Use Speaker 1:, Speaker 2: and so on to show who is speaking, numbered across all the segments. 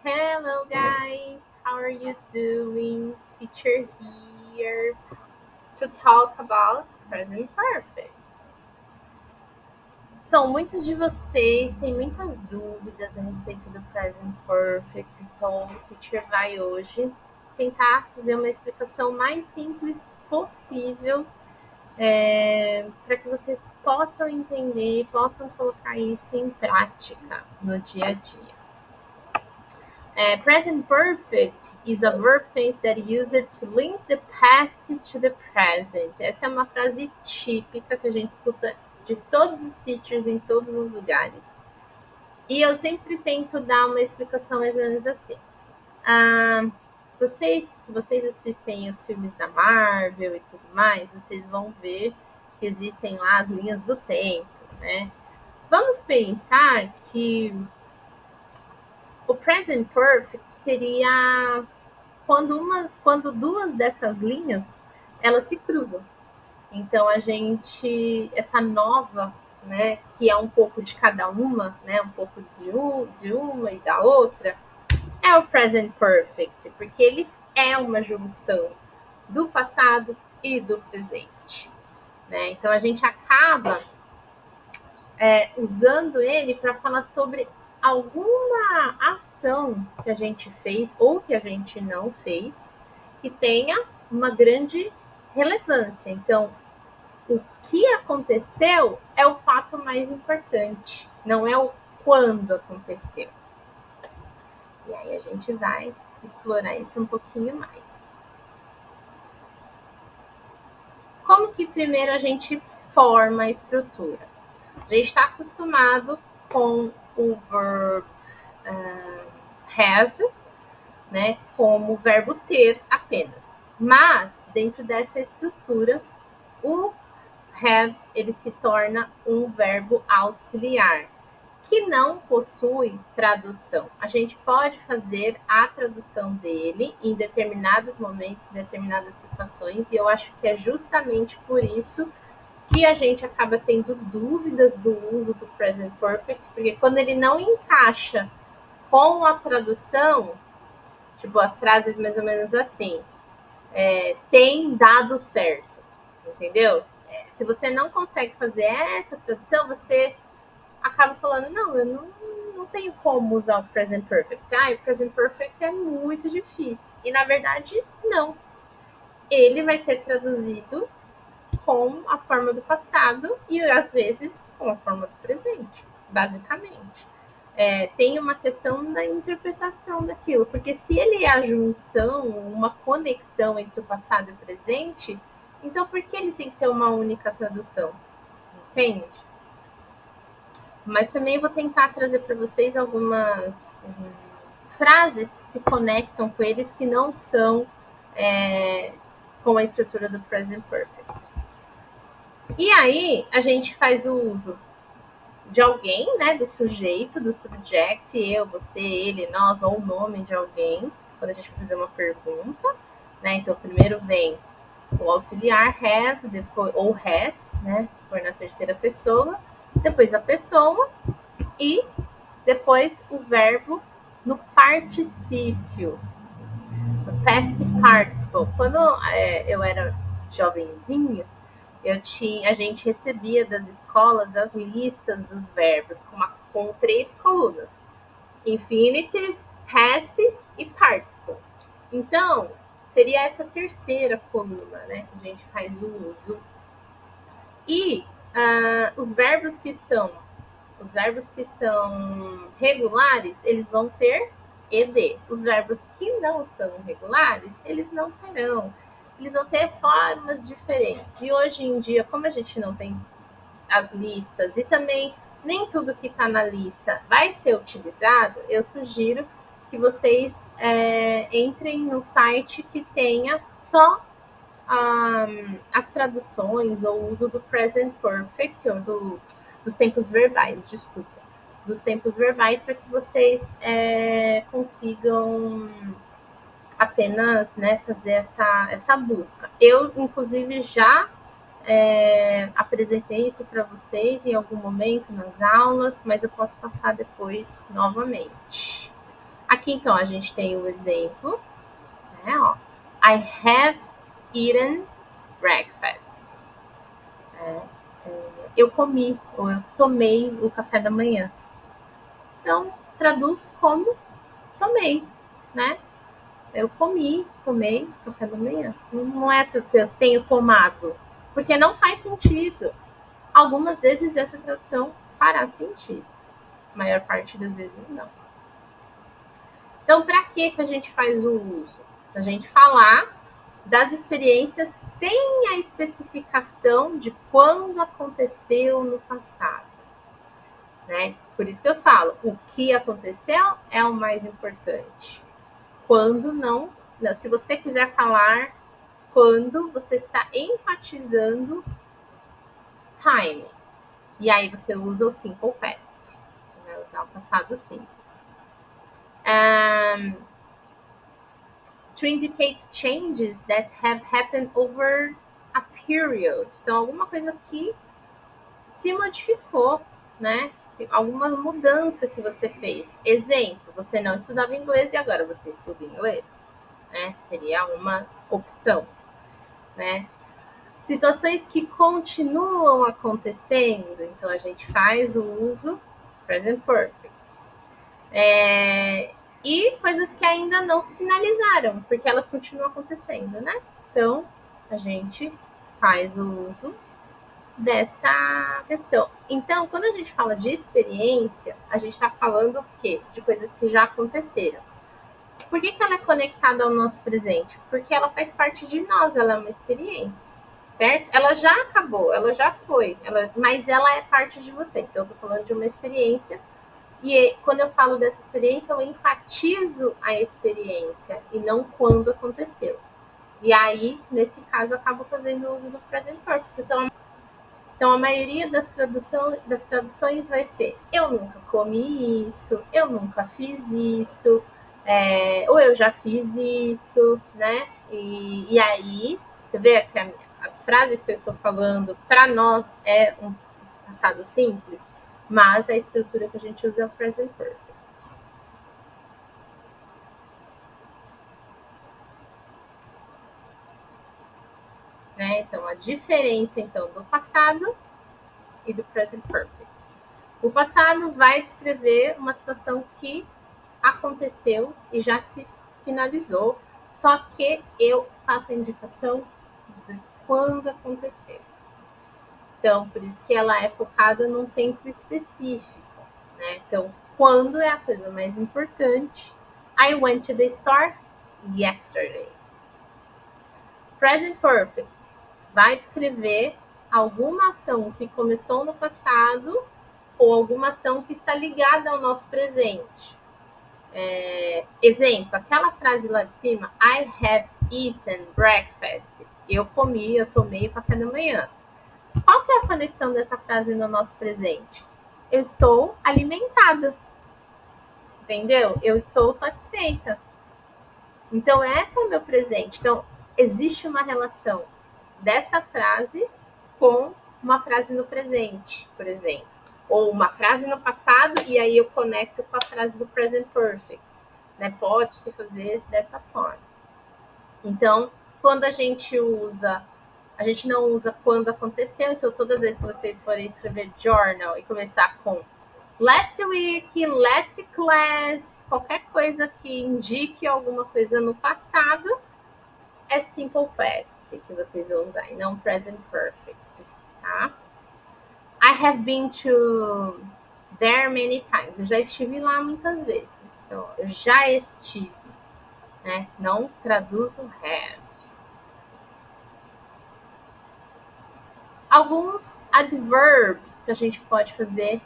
Speaker 1: Hello, guys. How are you doing? Teacher here to talk about present perfect. Muitos de vocês têm muitas dúvidas a respeito do present perfect. O teacher vai hoje tentar fazer uma explicação mais simples possível para que vocês possam entender e possam colocar isso em prática no dia a dia. Present perfect is a verb tense that uses to link the past to the present. Essa é uma frase típica que a gente escuta de todos os teachers em todos os lugares. E eu sempre tento dar uma explicação mais ou menos assim. Se vocês assistem os filmes da Marvel e tudo mais, vocês vão ver que existem lá as linhas do tempo, né? Vamos pensar que o present perfect seria quando duas dessas linhas elas se cruzam. Então essa nova, né, que é um pouco de cada uma, né, um pouco de uma e da outra, é o present perfect, porque ele é uma junção do passado e do presente, né? Então a gente acaba usando ele para falar sobre alguma ação que a gente fez ou que a gente não fez que tenha uma grande relevância. Então, o que aconteceu é o fato mais importante, não é o quando aconteceu. E aí a gente vai explorar isso um pouquinho mais. Como que primeiro a gente forma a estrutura? A gente está acostumado com o verb have, né, como verbo ter apenas. Mas, dentro dessa estrutura, o have ele se torna um verbo auxiliar, que não possui tradução. A gente pode fazer a tradução dele em determinados momentos, em determinadas situações, e eu acho que é justamente por isso que a gente acaba tendo dúvidas do uso do present perfect, porque quando ele não encaixa com a tradução, tipo as frases mais ou menos assim, tem dado certo, entendeu? Se você não consegue fazer essa tradução, você acaba falando, não, eu não tenho como usar o present perfect. O present perfect é muito difícil. E na verdade, não. Ele vai ser traduzido com a forma do passado e às vezes com a forma do presente, basicamente. Tem uma questão da interpretação daquilo, porque se ele é a junção, uma conexão entre o passado e o presente, então por que ele tem que ter uma única tradução? Entende? Mas também vou tentar trazer para vocês algumas frases que se conectam com eles que não são com a estrutura do present perfect. E aí a gente faz o uso de alguém, né, do sujeito, do subject, eu, você, ele, nós, ou o nome de alguém, quando a gente vai fazer uma pergunta, né? Então primeiro vem o auxiliar have, depois, ou has, né, se for na terceira pessoa, depois a pessoa e depois o verbo no particípio, no past participle. Quando eu era jovenzinha, a gente recebia das escolas as listas dos verbos com 3 colunas: infinitive, past e participle. Então, seria essa terceira coluna, né, que a gente faz o uso. E os verbos que são regulares, eles vão ter ed. Os verbos que não são regulares, eles não terão. Eles vão ter formas diferentes. E hoje em dia, como a gente não tem as listas e também nem tudo que está na lista vai ser utilizado, eu sugiro que vocês entrem no site que tenha só as traduções ou o uso do present perfect, ou dos tempos verbais, desculpa. Dos tempos verbais, para que vocês consigam apenas, né, fazer essa busca. Eu, inclusive, já apresentei isso para vocês em algum momento nas aulas, mas eu posso passar depois novamente. Aqui, então, a gente tem o exemplo, né? Ó, I have eaten breakfast. Eu comi, ou eu tomei o café da manhã. Então, traduz como tomei, né? Eu comi, tomei café da manhã. Não é tradução, eu tenho tomado. Porque não faz sentido. Algumas vezes essa tradução fará sentido. A maior parte das vezes não. Então, para que a gente faz o uso? Para a gente falar das experiências sem a especificação de quando aconteceu no passado. Né? Por isso que eu falo, o que aconteceu é o mais importante. Quando não, se você quiser falar quando, você está enfatizando time. E aí você usa o simple past. Você vai usar o passado simples. To indicate changes that have happened over a period. Então, alguma coisa que se modificou, né? Alguma mudança que você fez. Exemplo, você não estudava inglês e agora você estuda inglês. Né? Seria uma opção. Né? Situações que continuam acontecendo, então a gente faz o uso present perfect. E coisas que ainda não se finalizaram, porque elas continuam acontecendo, né? Então, a gente faz o uso dessa questão. Então, quando a gente fala de experiência, a gente está falando o quê? De coisas que já aconteceram. Por que ela é conectada ao nosso presente? Porque ela faz parte de nós, ela é uma experiência, certo? Ela já acabou, ela já foi, mas ela é parte de você. Então, eu tô falando de uma experiência e quando eu falo dessa experiência, eu enfatizo a experiência e não quando aconteceu. E aí, nesse caso, eu acabo fazendo uso do present perfect. Então a maioria das traduções vai ser eu nunca comi isso, eu nunca fiz isso, ou eu já fiz isso, né? E aí, você vê que as frases que eu estou falando, para nós, é um passado simples, mas a estrutura que a gente usa é o present perfect. Né? Então, a diferença então do passado e do present perfect. O passado vai descrever uma situação que aconteceu e já se finalizou, só que eu faço a indicação de quando aconteceu. Então, por isso que ela é focada num tempo específico, né? Então, quando é a coisa mais importante. I went to the store yesterday. Present perfect vai descrever alguma ação que começou no passado ou alguma ação que está ligada ao nosso presente. Exemplo, aquela frase lá de cima, I have eaten breakfast. Eu comi, eu tomei o café da manhã. Qual que é a conexão dessa frase no nosso presente? Eu estou alimentada. Entendeu? Eu estou satisfeita. Então, esse é o meu presente. Então, existe uma relação dessa frase com uma frase no presente, por exemplo. Ou uma frase no passado e aí eu conecto com a frase do present perfect. Né? Pode-se fazer dessa forma. Então, quando a gente não usa quando aconteceu, então todas as vezes que vocês forem escrever journal e começar com last week, last class, qualquer coisa que indique alguma coisa no passado, é simple past que vocês vão usar, e não present perfect, tá? I have been to there many times. Eu já estive lá muitas vezes. Então, eu já estive, né? Não traduzo have. Alguns adverbs que a gente pode fazer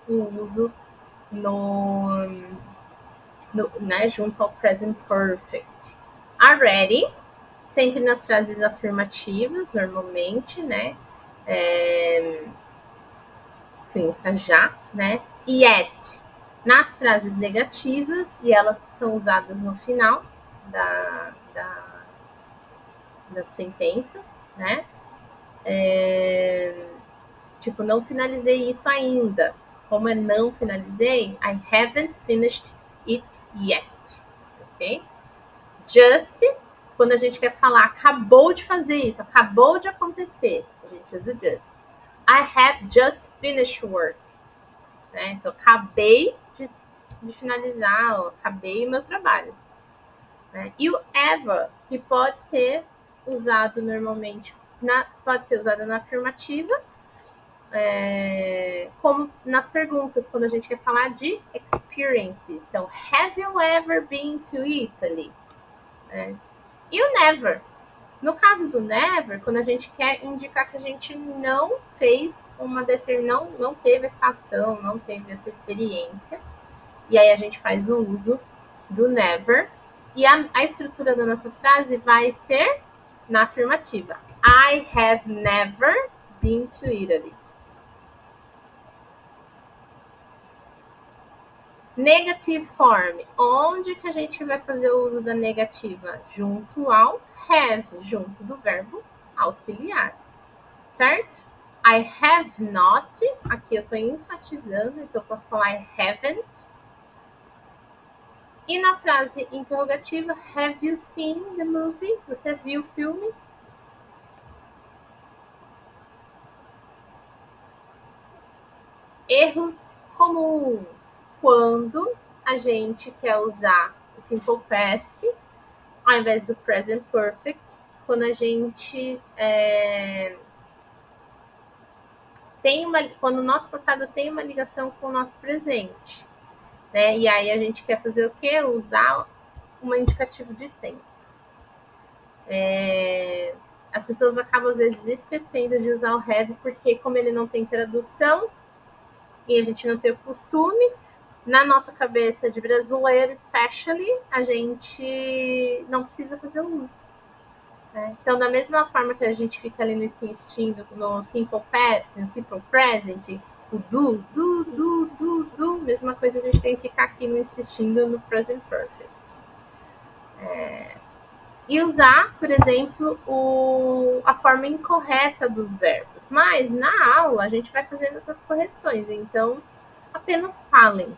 Speaker 1: o uso né, junto ao present perfect. Already, sempre nas frases afirmativas, normalmente, né? Significa já, né? Yet, nas frases negativas, e elas são usadas no final das sentenças, né? Tipo, não finalizei isso ainda. Como é não finalizei, I haven't finished it yet, ok? Just, quando a gente quer falar acabou de fazer isso, acabou de acontecer, a gente usa o just. I have just finished work. Né? Então, acabei de finalizar, ó, acabei o meu trabalho. Né? E o ever, que pode ser usado normalmente, pode ser usado na afirmativa, como nas perguntas, quando a gente quer falar de experiences. Então, have you ever been to Italy? E o never. No caso do never, quando a gente quer indicar que a gente não fez uma determinada, não teve essa ação, não teve essa experiência, e aí a gente faz o uso do never, e a estrutura da nossa frase vai ser na afirmativa. I have never been to Italy. Negative form. Onde que a gente vai fazer o uso da negativa? Junto ao have, junto do verbo auxiliar. Certo? I have not. Aqui eu estou enfatizando, então eu posso falar I haven't. E na frase interrogativa, have you seen the movie? Você viu o filme? Erros comuns. Quando a gente quer usar o simple past ao invés do present perfect, quando a gente quando o nosso passado tem uma ligação com o nosso presente, né? E aí a gente quer fazer o quê? Usar um indicativo de tempo. As pessoas acabam às vezes esquecendo de usar o have, porque como ele não tem tradução e a gente não tem o costume, na nossa cabeça de brasileiro, especially, a gente não precisa fazer o uso. Né? Então, da mesma forma que a gente fica ali no insistindo no simple past, no simple present, o do, mesma coisa a gente tem que ficar aqui no insistindo no present perfect. E usar, por exemplo, a forma incorreta dos verbos. Mas na aula a gente vai fazendo essas correções, então apenas falem,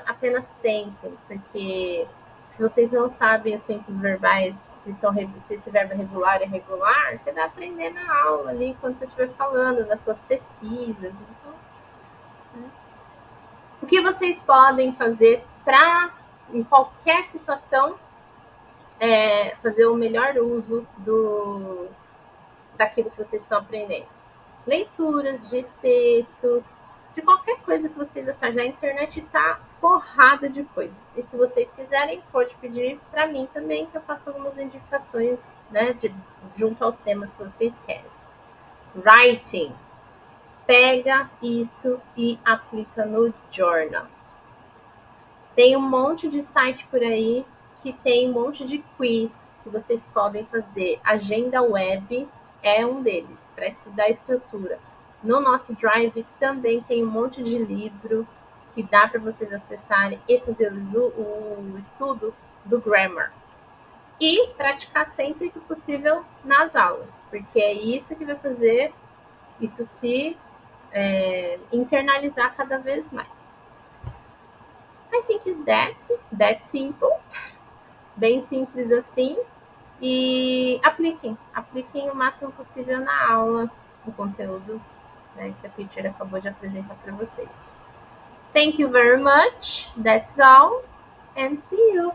Speaker 1: apenas tentem, porque se vocês não sabem os tempos verbais, se esse verbo é regular ou irregular, você vai aprender na aula ali, enquanto você estiver falando, nas suas pesquisas. Então, né? O que vocês podem fazer para, em qualquer situação, fazer o melhor uso daquilo que vocês estão aprendendo? Leituras de textos, de qualquer coisa que vocês acharem. A internet está forrada de coisas. E se vocês quiserem, pode pedir para mim também, que eu faço algumas indicações, né, junto aos temas que vocês querem. Writing. Pega isso e aplica no journal. Tem um monte de site por aí que tem um monte de quiz que vocês podem fazer. Agenda web é um deles, para estudar a estrutura. No nosso Drive também tem um monte de livro que dá para vocês acessarem e fazer o estudo do grammar. E praticar sempre que possível nas aulas, porque é isso que vai fazer isso se internalizar cada vez mais. I think it's that simple. Bem simples assim. E apliquem o máximo possível na aula, o conteúdo, né, que a teacher acabou de apresentar para vocês. Thank you very much. That's all. And see you.